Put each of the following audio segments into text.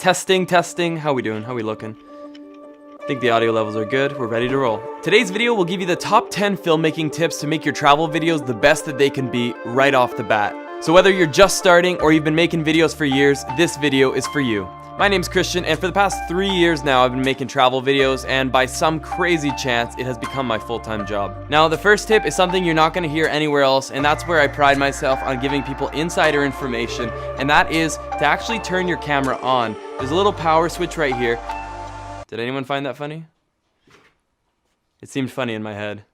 Testing, testing. How we doing? How we looking? I think the audio levels are good. We're ready to roll. Today's video will give you the top 10 filmmaking tips to make your travel videos the best that they can be right off the bat. So whether you're just starting or you've been making videos for years, this video is for you. My name's Christian, and for the past 3 years now, I've been making travel videos, and by some crazy chance, it has become my full-time job. Now, the first tip is something you're not going to hear anywhere else, and that's where I pride myself on giving people insider information, and that is to actually turn your camera on. There's a little power switch right here. Did anyone find that funny? It seemed funny in my head.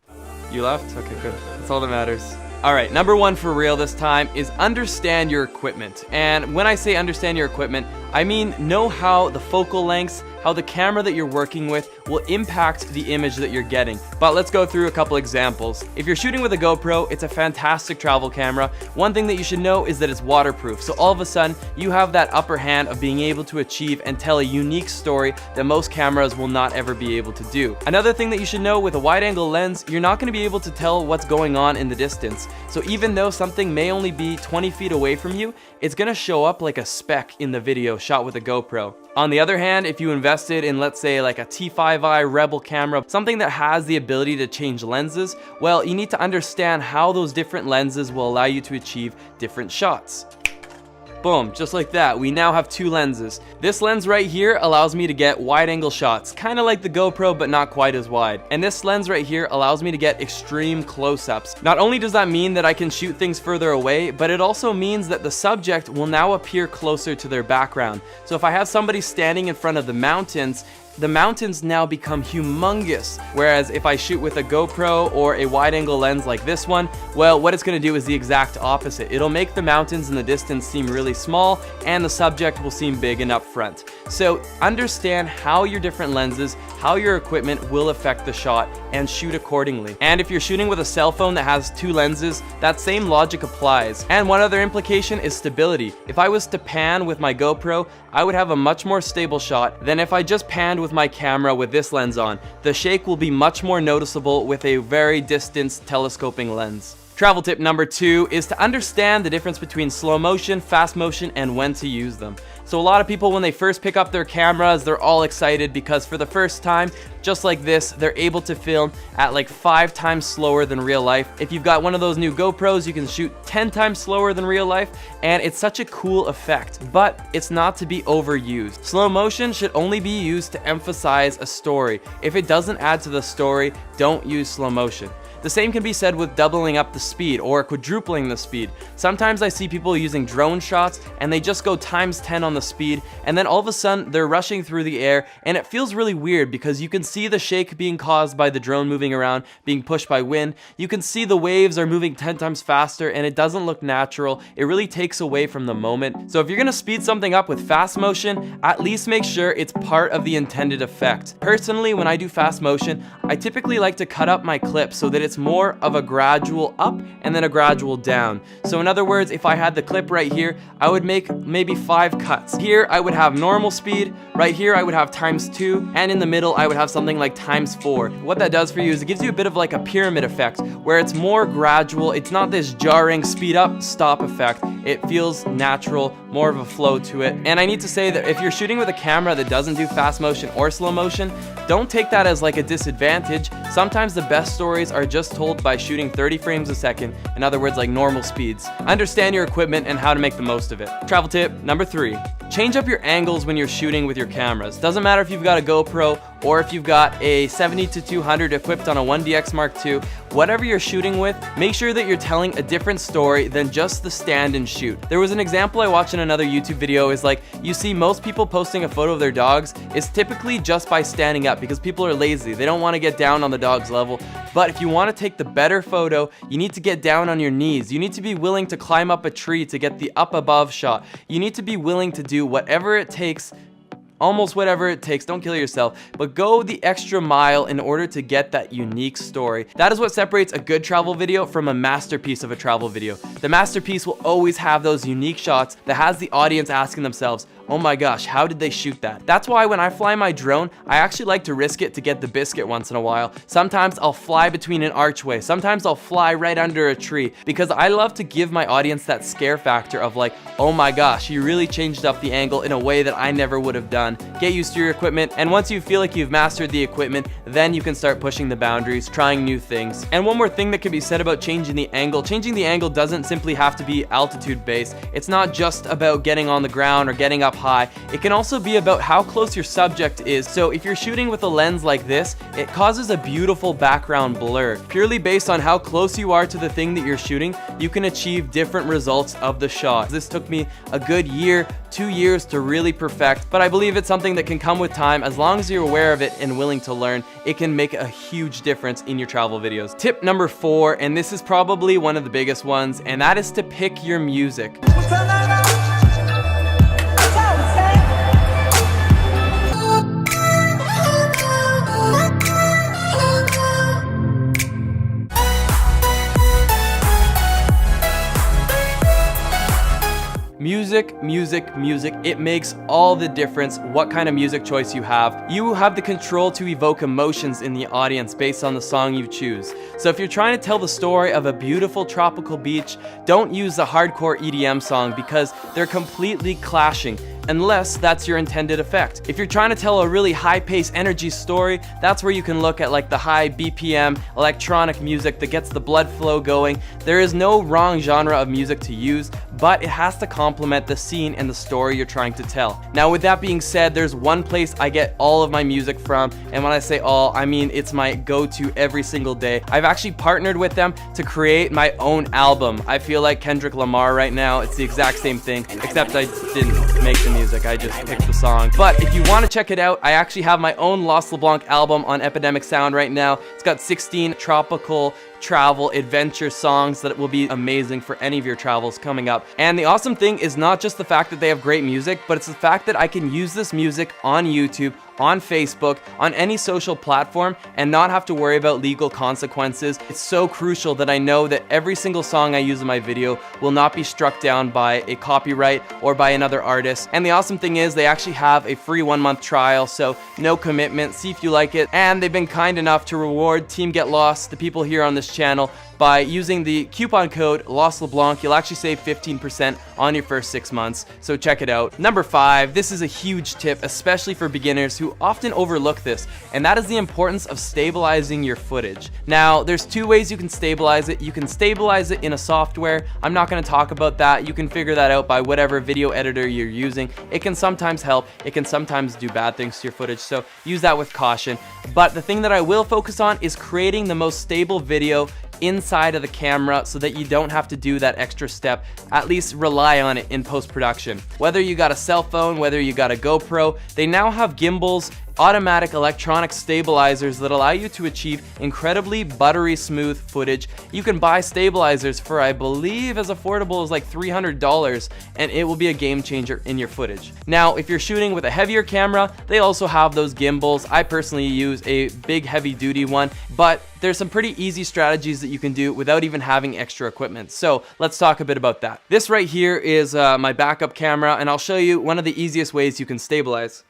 You laughed? Okay, good. That's all that matters. Alright, number one for real this time is understand your equipment. And when I say understand your equipment, I mean know how the focal lengths, how the camera that you're working with will impact the image that you're getting. But let's go through a couple examples. If you're shooting with a GoPro, it's a fantastic travel camera. One thing that you should know is that it's waterproof. So all of a sudden, you have that upper hand of being able to achieve and tell a unique story that most cameras will not ever be able to do. Another thing that you should know with a wide angle lens, you're not going to be able to tell what's going on in the distance. So even though something may only be 20 feet away from you, it's going to show up like a speck in the video shot with a GoPro. On the other hand, if you invested in, let's say, like a T5i Rebel camera, something that has the ability to change lenses, well, you need to understand how those different lenses will allow you to achieve different shots. Boom, just like that, we now have two lenses. This lens right here allows me to get wide angle shots, kind of like the GoPro, but not quite as wide. And this lens right here allows me to get extreme close-ups. Not only does that mean that I can shoot things further away, but it also means that the subject will now appear closer to their background. So if I have somebody standing in front of the mountains now become humongous. Whereas if I shoot with a GoPro or a wide angle lens like this one, well, what it's gonna do is the exact opposite. It'll make the mountains in the distance seem really small and the subject will seem big and up front. So understand how your different lenses, how your equipment will affect the shot and shoot accordingly. And if you're shooting with a cell phone that has two lenses, that same logic applies. And one other implication is stability. If I was to pan with my GoPro, I would have a much more stable shot than if I just panned with my camera with this lens on. The shake will be much more noticeable with a very distant telescoping lens. Travel tip number 2 is to understand the difference between slow motion, fast motion, and when to use them. So a lot of people, when they first pick up their cameras, they're all excited because for the first time, just like this, they're able to film at like 5 times slower than real life. If you've got one of those new GoPros, you can shoot 10 times slower than real life, and it's such a cool effect, but it's not to be overused. Slow motion should only be used to emphasize a story. If it doesn't add to the story, don't use slow motion. The same can be said with doubling up the speed or quadrupling the speed. Sometimes I see people using drone shots and they just go times 10 on the speed, and then all of a sudden they're rushing through the air, and it feels really weird because you can see the shake being caused by the drone moving around, being pushed by wind. You can see the waves are moving 10 times faster and it doesn't look natural. It really takes away from the moment. So if you're gonna speed something up with fast motion, at least make sure it's part of the intended effect. Personally, when I do fast motion, I typically like to cut up my clip so that it's more of a gradual up and then a gradual down. So in other words, if I had the clip right here, I would make maybe 5 cuts. Here I would have normal speed, right here I would have ×2, and in the middle I would have something like ×4. What that does for you is it gives you a bit of like a pyramid effect where it's more gradual. It's not this jarring speed up, stop effect. It feels natural, more of a flow to it. And I need to say that if you're shooting with a camera that doesn't do fast motion or slow motion, don't take that as like a disadvantage. Sometimes the best stories are just told by shooting 30 frames a second, in other words, like normal speeds. Understand your equipment and how to make the most of it. Travel tip number 3. Change up your angles when you're shooting with your cameras. Doesn't matter if you've got a GoPro or if you've got a 70-200 equipped on a 1DX Mark II, whatever you're shooting with, make sure that you're telling a different story than just the stand and shoot. There was an example I watched in another YouTube video is like, you see most people posting a photo of their dogs is typically just by standing up because people are lazy. They don't want to get down on the dog's level. But if you want to take the better photo, you need to get down on your knees. You need to be willing to climb up a tree to get the up above shot. You need to be willing to do whatever it takes, almost whatever it takes, don't kill yourself, but go the extra mile in order to get that unique story. That is what separates a good travel video from a masterpiece of a travel video. The masterpiece will always have those unique shots that has the audience asking themselves, oh my gosh, how did they shoot that? That's why when I fly my drone, I actually like to risk it to get the biscuit once in a while. Sometimes I'll fly between an archway. Sometimes I'll fly right under a tree, because I love to give my audience that scare factor of like, oh my gosh, you really changed up the angle in a way that I never would have done. Get used to your equipment, and once you feel like you've mastered the equipment, then you can start pushing the boundaries, trying new things. And one more thing that can be said about changing the angle. Changing the angle doesn't simply have to be altitude based. It's not just about getting on the ground or getting up high. It can also be about how close your subject is. So if you're shooting with a lens like this, it causes a beautiful background blur. Purely based on how close you are to the thing that you're shooting, you can achieve different results of the shot. This took me a good year, 2 years to really perfect, but I believe it's something that can come with time. As long as you're aware of it and willing to learn, it can make a huge difference in your travel videos. Tip number 4, and this is probably one of the biggest ones, and that is to pick your music. Music, music, music. It makes all the difference what kind of music choice you have. You have the control to evoke emotions in the audience based on the song you choose. So if you're trying to tell the story of a beautiful tropical beach, don't use a hardcore EDM song because they're completely clashing, unless that's your intended effect. If you're trying to tell a really high-paced energy story, that's where you can look at like the high BPM electronic music that gets the blood flow going. There is no wrong genre of music to use, but it has to complement the scene and the story you're trying to tell. Now with that being said, there's one place I get all of my music from, and when I say all, I mean it's my go-to every single day. I've actually partnered with them to create my own album. I feel like Kendrick Lamar right now. It's the exact same thing, except I didn't make the music, I just picked the song. But if you want to check it out, I actually have my own Lost LeBlanc album on Epidemic Sound right now. It's got 16 tropical travel adventure songs that will be amazing for any of your travels coming up. And the awesome thing is not just the fact that they have great music, but it's the fact that I can use this music on YouTube, on Facebook, on any social platform, and not have to worry about legal consequences. It's so crucial that I know that every single song I use in my video will not be struck down by a copyright or by another artist. And the awesome thing is they actually have a free 1-month trial, so no commitment. See if you like it. And they've been kind enough to reward Team Get Lost, the people here on this channel, by using the coupon code Lost LeBlanc. You'll actually save 15% on your first 6 months, so check it out. Number 5, this is a huge tip, especially for beginners who often overlook this, and that is the importance of stabilizing your footage. Now, there's 2 ways you can stabilize it. You can stabilize it in a software. I'm not going to talk about that. You can figure that out by whatever video editor you're using. It can sometimes help. It can sometimes do bad things to your footage, so use that with caution. But the thing that I will focus on is creating the most stable video inside of the camera so that you don't have to do that extra step, at least rely on it in post-production. Whether you got a cell phone, whether you got a GoPro, they now have gimbals, automatic electronic stabilizers that allow you to achieve incredibly buttery smooth footage. You can buy stabilizers for, I believe, as affordable as like $300, and it will be a game changer in your footage. Now, if you're shooting with a heavier camera, they also have those gimbals. I personally use a big heavy duty one, but there's some pretty easy strategies that you can do without even having extra equipment. So let's talk a bit about that. This right here is my backup camera, and I'll show you one of the easiest ways you can stabilize.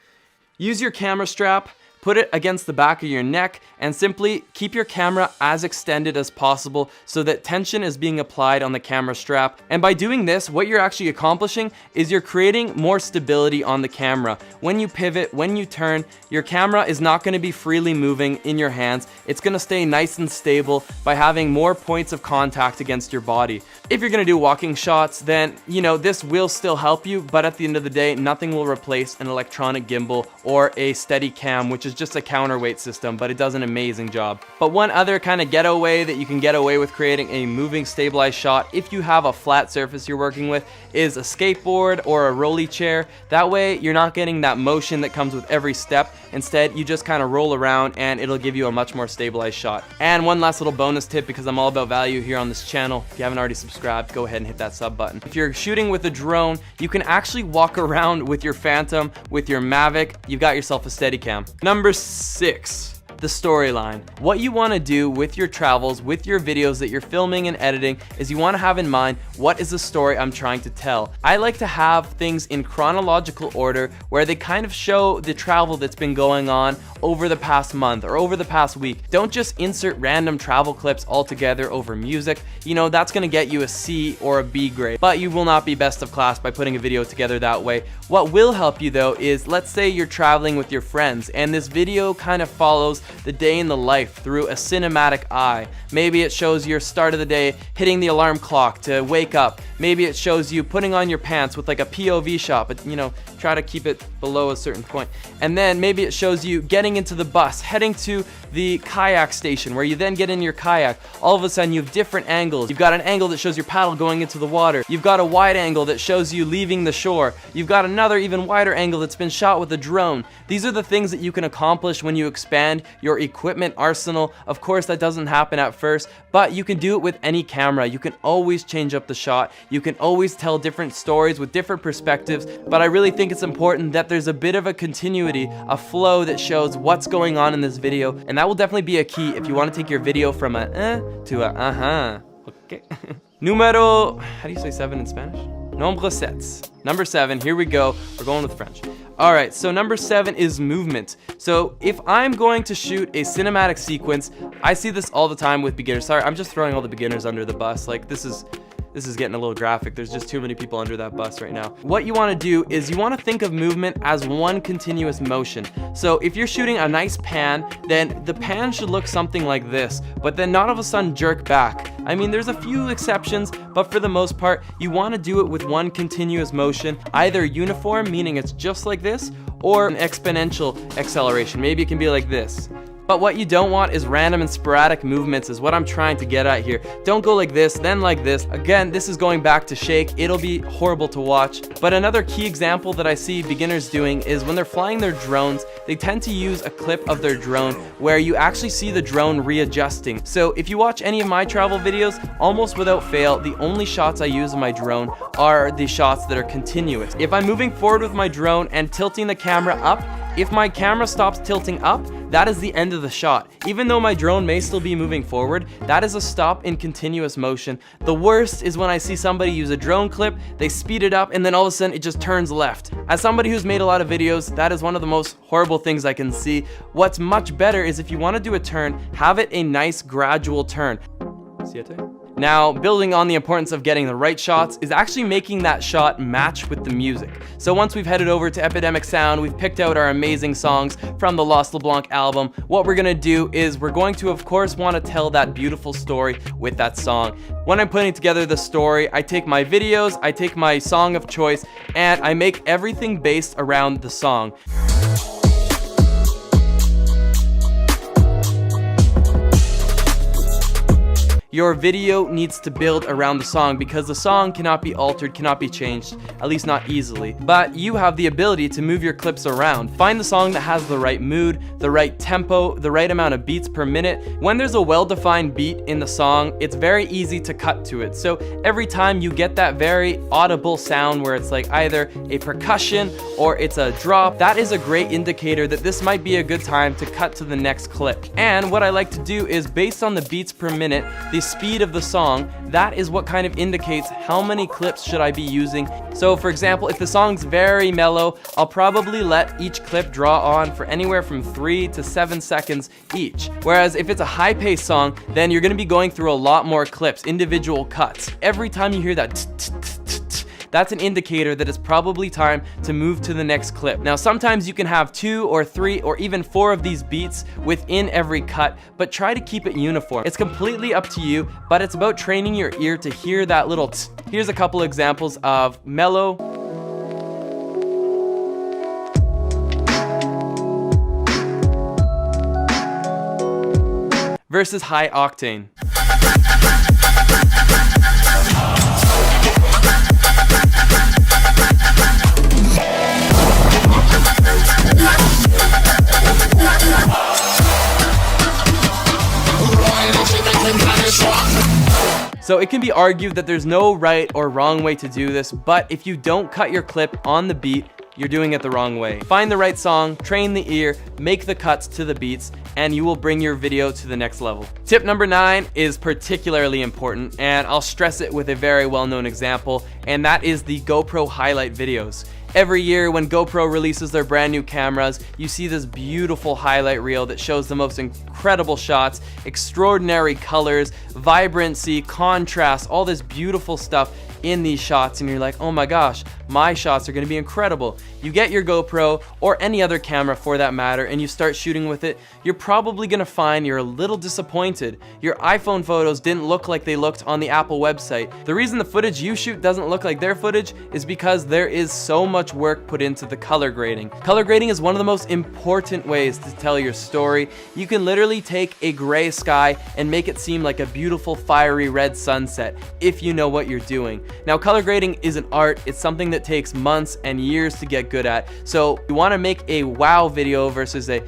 Use your camera strap, put it against the back of your neck, and simply keep your camera as extended as possible so that tension is being applied on the camera strap. And by doing this, what you're actually accomplishing is you're creating more stability on the camera. When you pivot, when you turn, your camera is not going to be freely moving in your hands. It's going to stay nice and stable by having more points of contact against your body. If you're going to do walking shots, then, you know, this will still help you, but at the end of the day, nothing will replace an electronic gimbal or a Steadicam, which is just a counterweight system, but it does an amazing job. But one other kind of getaway that you can get away with creating a moving stabilized shot if you have a flat surface you're working with is a skateboard or a rolly chair. That way you're not getting that motion that comes with every step. Instead, you just kind of roll around and it'll give you a much more stabilized shot. And one last little bonus tip, because I'm all about value here on this channel. If you haven't already subscribed, go ahead and hit that sub button. If you're shooting with a drone, you can actually walk around with your Phantom, with your Mavic. You've got yourself a Steadicam. Number 6. the storyline. What you want to do with your travels, with your videos that you're filming and editing, is you want to have in mind, what is the story I'm trying to tell? I like to have things in chronological order where they kind of show the travel that's been going on over the past month or over the past week. Don't just insert random travel clips all together over music. You know, that's going to get you a C or a B grade, but you will not be best of class by putting a video together that way. What will help you though is, let's say you're traveling with your friends and this video kind of follows the day in the life through a cinematic eye. Maybe it shows your start of the day hitting the alarm clock to wake up. Maybe it shows you putting on your pants with like a POV shot, but you know, try to keep it below a certain point. And then maybe it shows you getting into the bus, heading to the kayak station where you then get in your kayak. All of a sudden you have different angles. You've got an angle that shows your paddle going into the water. You've got a wide angle that shows you leaving the shore. You've got another even wider angle that's been shot with a drone. These are the things that you can accomplish when you expand your equipment arsenal. Of course, that doesn't happen at first, but you can do it with any camera. You can always change up the shot. You can always tell different stories with different perspectives, but I really think it's important that there's a bit of a continuity, a flow that shows what's going on in this video, and that will definitely be a key if you want to take your video from a to a uh-huh. Okay. Numero, how do you say 7 in Spanish? Nombre 7. Number 7, here we go. We're going with French. All right, so number 7 is movement. So if I'm going to shoot a cinematic sequence, I see this all the time with beginners. Sorry, I'm just throwing all the beginners under the bus. Like this is getting a little graphic. There's just too many people under that bus right now. What you want to do is you want to think of movement as one continuous motion. So if you're shooting a nice pan, then the pan should look something like this, but then not all of a sudden jerk back. I mean, there's a few exceptions, but for the most part, you want to do it with one continuous motion, either uniform, meaning it's just like this, or an exponential acceleration. Maybe it can be like this. But what you don't want is random and sporadic movements is what I'm trying to get at here. Don't go like this, then like this. Again, this is going back to shake. It'll be horrible to watch. But another key example that I see beginners doing is when they're flying their drones, they tend to use a clip of their drone where you actually see the drone readjusting. So if you watch any of my travel videos, almost without fail, the only shots I use of my drone are the shots that are continuous. If I'm moving forward with my drone and tilting the camera up, if my camera stops tilting up, that is the end of the shot. Even though my drone may still be moving forward, that is a stop in continuous motion. The worst is when I see somebody use a drone clip, they speed it up, and then all of a sudden it just turns left. As somebody who's made a lot of videos, that is one of the most horrible things I can see. What's much better is if you want to do a turn, have it a nice gradual turn. Now, building on the importance of getting the right shots is actually making that shot match with the music. So once we've headed over to Epidemic Sound, we've picked out our amazing songs from the Lost LeBlanc album. What we're gonna do is we're going to, of course, want to tell that beautiful story with that song. When I'm putting together the story, I take my videos, I take my song of choice, and I make everything based around the song. Your video needs to build around the song because the song cannot be altered, cannot be changed, at least not easily. But you have the ability to move your clips around. Find the song that has the right mood, the right tempo, the right amount of beats per minute. When there's a well-defined beat in the song, it's very easy to cut to it. So every time you get that very audible sound where it's like either a percussion or it's a drop, that is a great indicator that this might be a good time to cut to the next clip. And what I like to do is, based on the beats per minute, the speed of the song, that is what kind of indicates how many clips should I be using. So for example, if the song's very mellow, I'll probably let each clip draw on for anywhere from 3 to 7 seconds each. Whereas if it's a high-paced song, then you're gonna be going through a lot more clips, individual cuts. Every time you hear that that's an indicator that it's probably time to move to the next clip. Now, sometimes you can have 2 or 3 or even 4 of these beats within every cut, but try to keep it uniform. It's completely up to you, but it's about training your ear to hear that little tss. Here's a couple examples of mellow versus high octane. So it can be argued that there's no right or wrong way to do this, but if you don't cut your clip on the beat, you're doing it the wrong way. Find the right song, train the ear, make the cuts to the beats, and you will bring your video to the next level. Tip number 9 is particularly important, and I'll stress it with a very well-known example, and that is the GoPro highlight videos. Every year when GoPro releases their brand new cameras, you see this beautiful highlight reel that shows the most incredible shots, extraordinary colors, vibrancy, contrast, all this beautiful stuff in these shots, and you're like, oh my gosh, my shots are going to be incredible. You get your GoPro or any other camera for that matter and you start shooting with it, you're probably going to find you're a little disappointed. Your iPhone photos didn't look like they looked on the Apple website. The reason the footage you shoot doesn't look like their footage is because there is so much work put into the color grading. Color grading is one of the most important ways to tell your story. You can literally take a gray sky and make it seem like a beautiful fiery red sunset if you know what you're doing. Now, color grading is an art. It's something that takes months and years to get good at. So you want to make a wow video versus a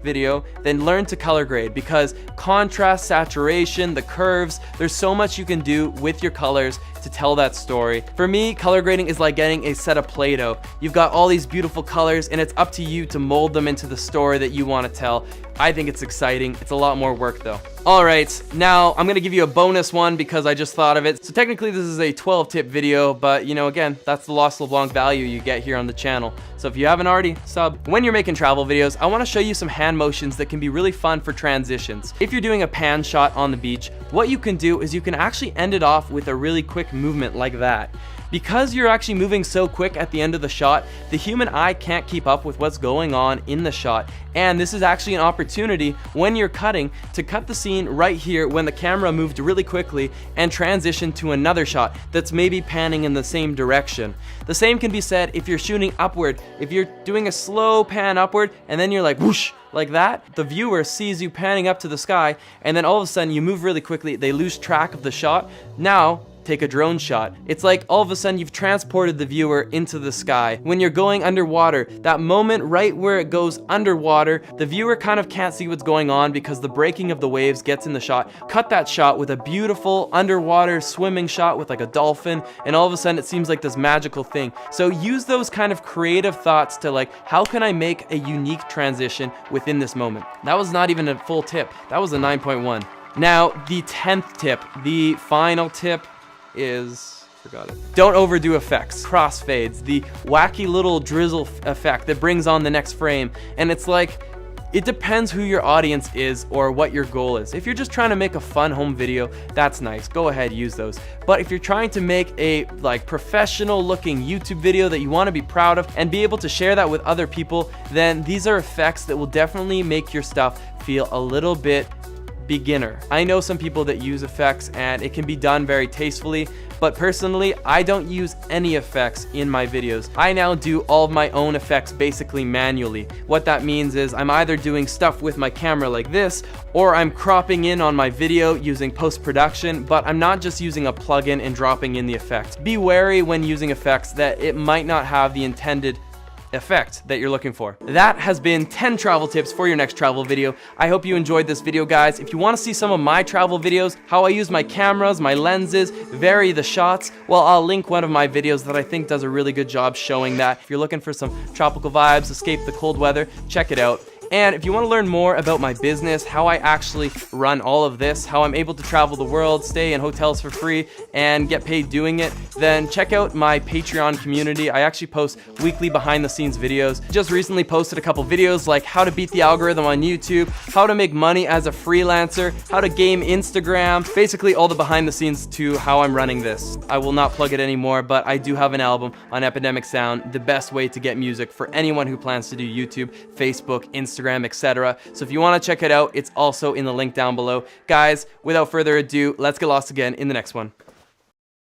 video, then learn to color grade, because contrast, saturation, the curves, there's so much you can do with your colors to tell that story. For me, color grading is like getting a set of Play-Doh. You've got all these beautiful colors and it's up to you to mold them into the story that you want to tell. I think it's exciting. It's a lot more work though. All right, now I'm gonna give you a bonus one because I just thought of it. So technically this is a 12-tip video, but you know, again, that's the Lost LeBlanc value you get here on the channel. So if you haven't already, sub. When you're making travel videos, I wanna show you some hand motions that can be really fun for transitions. If you're doing a pan shot on the beach, what you can do is you can actually end it off with a really quick movement like that. Because you're actually moving so quick at the end of the shot, the human eye can't keep up with what's going on in the shot. And this is actually an opportunity when you're cutting to cut the scene right here when the camera moved really quickly and transition to another shot that's maybe panning in the same direction. The same can be said if you're shooting upward. If you're doing a slow pan upward and then you're like whoosh, like that, the viewer sees you panning up to the sky and then all of a sudden you move really quickly, they lose track of the shot. Now, take a drone shot. It's like all of a sudden you've transported the viewer into the sky. When you're going underwater, that moment right where it goes underwater, the viewer kind of can't see what's going on because the breaking of the waves gets in the shot. Cut that shot with a beautiful underwater swimming shot with like a dolphin, and all of a sudden it seems like this magical thing. So use those kind of creative thoughts to like, how can I make a unique transition within this moment? That was not even a full tip. That was a 9.1. Now, the 10th tip, the final tip, is, forgot it. Don't overdo effects, crossfades, the wacky little drizzle effect that brings on the next frame. And it's like, it depends who your audience is or what your goal is. If you're just trying to make a fun home video, that's nice. Go ahead, use those. But if you're trying to make a like professional looking YouTube video that you want to be proud of and be able to share that with other people, then these are effects that will definitely make your stuff feel a little bit beginner. I know some people that use effects and it can be done very tastefully, but personally, I don't use any effects in my videos. I now do all of my own effects basically manually. What that means is I'm either doing stuff with my camera like this, or I'm cropping in on my video using post-production, but I'm not just using a plugin and dropping in the effect. Be wary when using effects that it might not have the intended effect that you're looking for. That has been 10 travel tips for your next travel video. I hope you enjoyed this video, guys. If you want to see some of my travel videos, how I use my cameras, my lenses, vary the shots, well, I'll link one of my videos that I think does a really good job showing that. If you're looking for some tropical vibes, escape the cold weather, check it out. And if you want to learn more about my business, how I actually run all of this, how I'm able to travel the world, stay in hotels for free, and get paid doing it, then check out my Patreon community. I actually post weekly behind the scenes videos. Just recently posted a couple videos like how to beat the algorithm on YouTube, how to make money as a freelancer, how to game Instagram, basically all the behind the scenes to how I'm running this. I will not plug it anymore, but I do have an album on Epidemic Sound, the best way to get music for anyone who plans to do YouTube, Facebook, Instagram, etc. So if you want to check it out, it's also in the link down below. Guys, without further ado, let's get lost again in the next one.